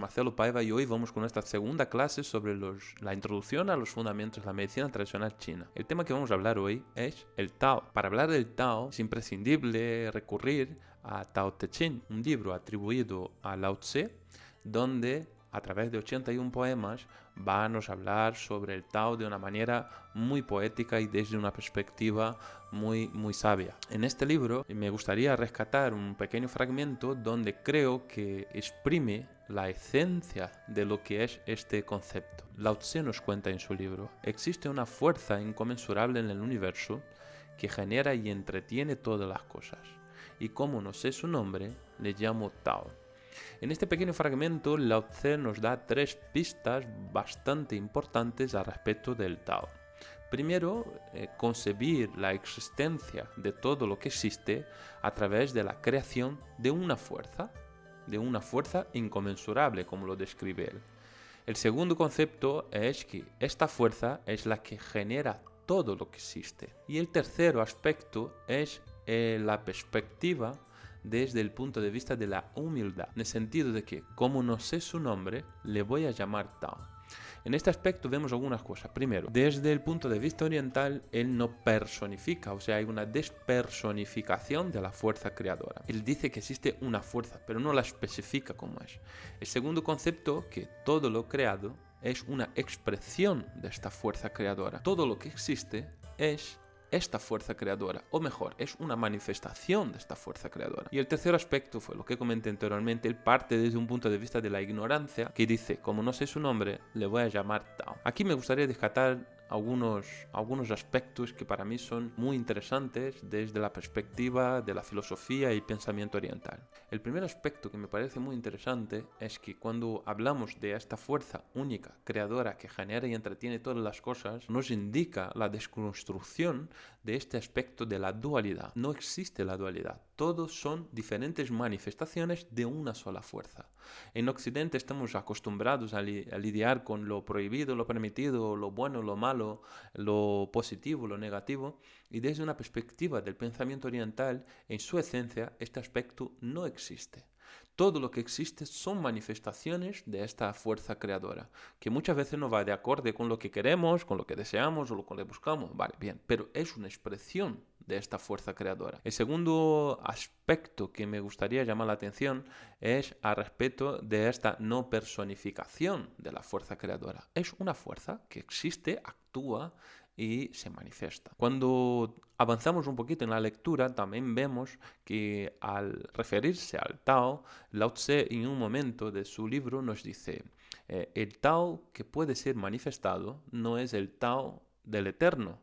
Marcelo Paiva y hoy vamos con esta segunda clase sobre la introducción a los fundamentos de la medicina tradicional china. El tema que vamos a hablar hoy es el Tao. Para hablar del Tao es imprescindible recurrir a Tao Te Ching, un libro atribuido a Lao Tse, donde a través de 81 poemas va a nos hablar sobre el Tao de una manera muy poética y desde una perspectiva muy sabia. En este libro me gustaría rescatar un pequeño fragmento donde creo que exprime la esencia de lo que es este concepto. Lao Tse nos cuenta en su libro: existe una fuerza inconmensurable en el universo que genera y entretiene todas las cosas, y como no sé su nombre, le llamo Tao. En este pequeño fragmento, Lao Tse nos da 3 pistas bastante importantes al respecto del Tao. Primero, concebir la existencia de todo lo que existe a través de la creación de una fuerza inconmensurable, como lo describe él. El segundo concepto es que esta fuerza es la que genera todo lo que existe. Y el tercer aspecto es la perspectiva desde el punto de vista de la humildad, en el sentido de que, como no sé su nombre, le voy a llamar Tao. En este aspecto vemos algunas cosas. Primero, desde el punto de vista oriental, él no personifica, o sea, hay una despersonificación de la fuerza creadora. Él dice que existe una fuerza, pero no la especifica como es. El segundo concepto, que todo lo creado es una expresión de esta fuerza creadora. Todo lo que existe es esta fuerza creadora, o mejor, es una manifestación de esta fuerza creadora. Y el tercer aspecto fue lo que comenté anteriormente. Él parte desde un punto de vista de la ignorancia, que dice, como no sé su nombre, le voy a llamar Tao. Aquí me gustaría rescatar algunos aspectos que para mí son muy interesantes desde la perspectiva de la filosofía y pensamiento oriental. El primer aspecto que me parece muy interesante es que cuando hablamos de esta fuerza única, creadora, que genera y entretiene todas las cosas, nos indica la desconstrucción de este aspecto de la dualidad. No existe la dualidad. Todos son diferentes manifestaciones de una sola fuerza. En Occidente estamos acostumbrados a lidiar con lo prohibido, lo permitido, lo bueno, lo malo, lo positivo, lo negativo, y desde una perspectiva del pensamiento oriental, en su esencia, este aspecto no existe. Todo lo que existe son manifestaciones de esta fuerza creadora, que muchas veces no va de acorde con lo que queremos, con lo que deseamos o lo que buscamos. Vale, bien, pero es una expresión de esta fuerza creadora. El segundo aspecto que me gustaría llamar la atención es al respecto de esta no personificación de la fuerza creadora. Es una fuerza que existe, actúa y se manifiesta. Cuando avanzamos un poquito en la lectura, también vemos que al referirse al Tao, Lao Tse en un momento de su libro nos dice: el Tao que puede ser manifestado no es el Tao del Eterno,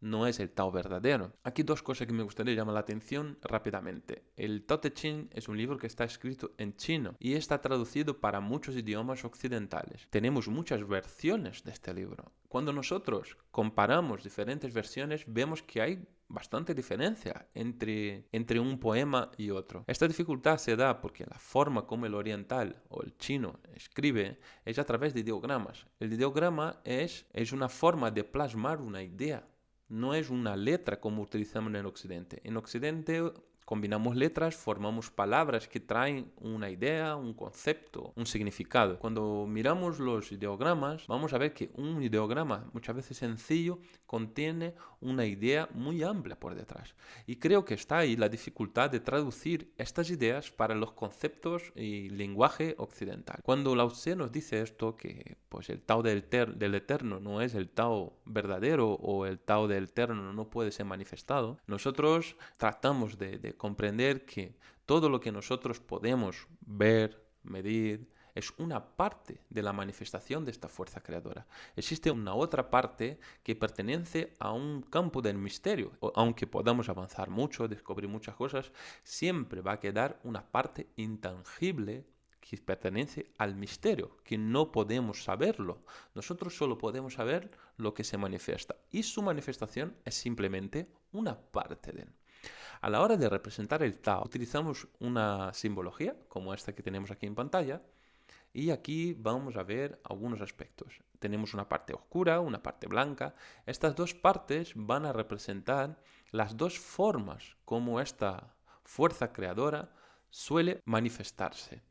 no es el Tao verdadero. Aquí dos cosas que me gustaría llamar la atención rápidamente. El Tao Te Ching es un libro que está escrito en chino y está traducido para muchos idiomas occidentales. Tenemos muchas versiones de este libro. Cuando nosotros comparamos diferentes versiones, vemos que hay bastante diferencia entre un poema y otro. Esta dificultad se da porque la forma como el oriental o el chino escribe es a través de ideogramas. El ideograma es una forma de plasmar una idea. No es una letra como utilizamos en Occidente. En Occidente combinamos letras, formamos palabras que traen una idea, un concepto, un significado. Cuando miramos los ideogramas, vamos a ver que un ideograma, muchas veces sencillo, contiene una idea muy amplia por detrás. Y creo que está ahí la dificultad de traducir estas ideas para los conceptos y lenguaje occidental. Cuando Lao Tse nos dice esto, que pues el Tao del Eterno no es el Tao verdadero o el Tao del Eterno no puede ser manifestado, nosotros tratamos de comprender que todo lo que nosotros podemos ver, medir, es una parte de la manifestación de esta fuerza creadora. Existe una otra parte que pertenece a un campo del misterio. Aunque podamos avanzar mucho, descubrir muchas cosas, siempre va a quedar una parte intangible que pertenece al misterio, que no podemos saberlo. Nosotros solo podemos saber lo que se manifiesta, y su manifestación es simplemente una parte de él. A la hora de representar el Tao, utilizamos una simbología, como esta que tenemos aquí en pantalla, y aquí vamos a ver algunos aspectos. Tenemos una parte oscura, una parte blanca. Estas dos partes van a representar las dos formas como esta fuerza creadora suele manifestarse.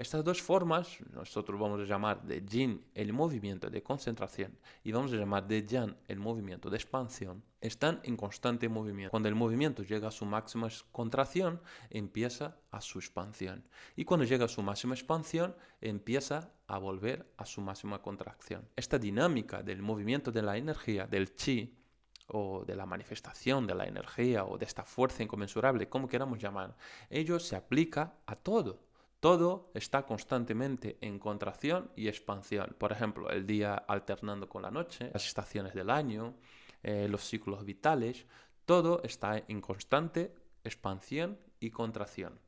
Estas dos formas nosotros vamos a llamar de yin el movimiento de concentración y vamos a llamar de yang el movimiento de expansión. Están en constante movimiento. Cuando el movimiento llega a su máxima contracción, empieza a su expansión. Y cuando llega a su máxima expansión, empieza a volver a su máxima contracción. Esta dinámica del movimiento de la energía, del chi, o de la manifestación de la energía o de esta fuerza inconmensurable, como queramos llamar, ello se aplica a todo. Todo está constantemente en contracción y expansión. Por ejemplo, el día alternando con la noche, las estaciones del año, los ciclos vitales, todo está en constante expansión y contracción.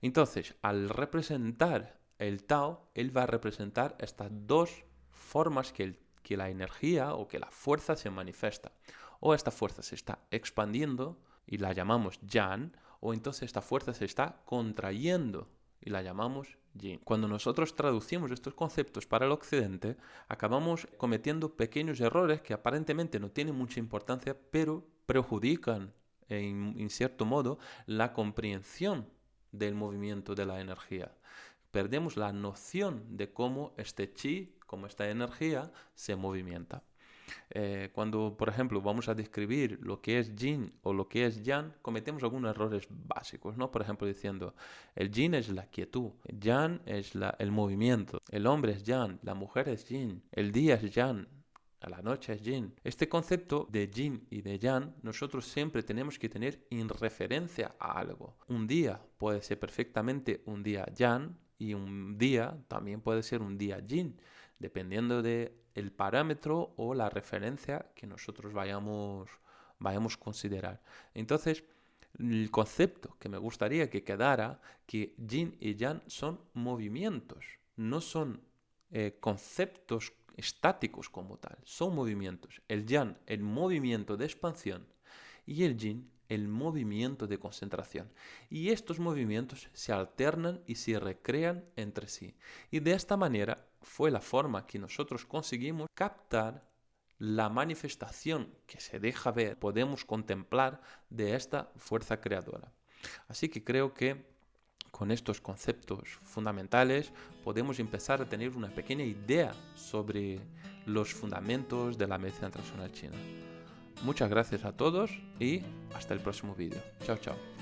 Entonces, al representar el Tao, él va a representar estas dos formas que la energía o que la fuerza se manifiesta. O esta fuerza se está expandiendo y la llamamos Yang, o entonces esta fuerza se está contrayendo y la llamamos Yin. Cuando nosotros traducimos estos conceptos para el occidente, acabamos cometiendo pequeños errores que aparentemente no tienen mucha importancia, pero perjudican en cierto modo la comprensión del movimiento de la energía. Perdemos la noción de cómo este chi, cómo esta energía se movimenta. Cuando, por ejemplo, vamos a describir lo que es yin o lo que es yang, cometemos algunos errores básicos, ¿no? Por ejemplo, diciendo, el yin es la quietud, el yang es el movimiento, el hombre es yang, la mujer es yin, el día es yang, la noche es yin. Este concepto de yin y de yang nosotros siempre tenemos que tener en referencia a algo. Un día puede ser perfectamente un día yang y un día también puede ser un día yin, dependiendo de el parámetro o la referencia que nosotros vayamos a considerar. Entonces, el concepto que me gustaría que quedara, que yin y yang son movimientos, no son conceptos estáticos como tal, son movimientos. El yang, el movimiento de expansión, y el yin, el movimiento de concentración. Y estos movimientos se alternan y se recrean entre sí. Y de esta manera fue la forma que nosotros conseguimos captar la manifestación que se deja ver, podemos contemplar de esta fuerza creadora. Así que creo que con estos conceptos fundamentales podemos empezar a tener una pequeña idea sobre los fundamentos de la medicina tradicional china. Muchas gracias a todos y hasta el próximo vídeo. Chao, chao.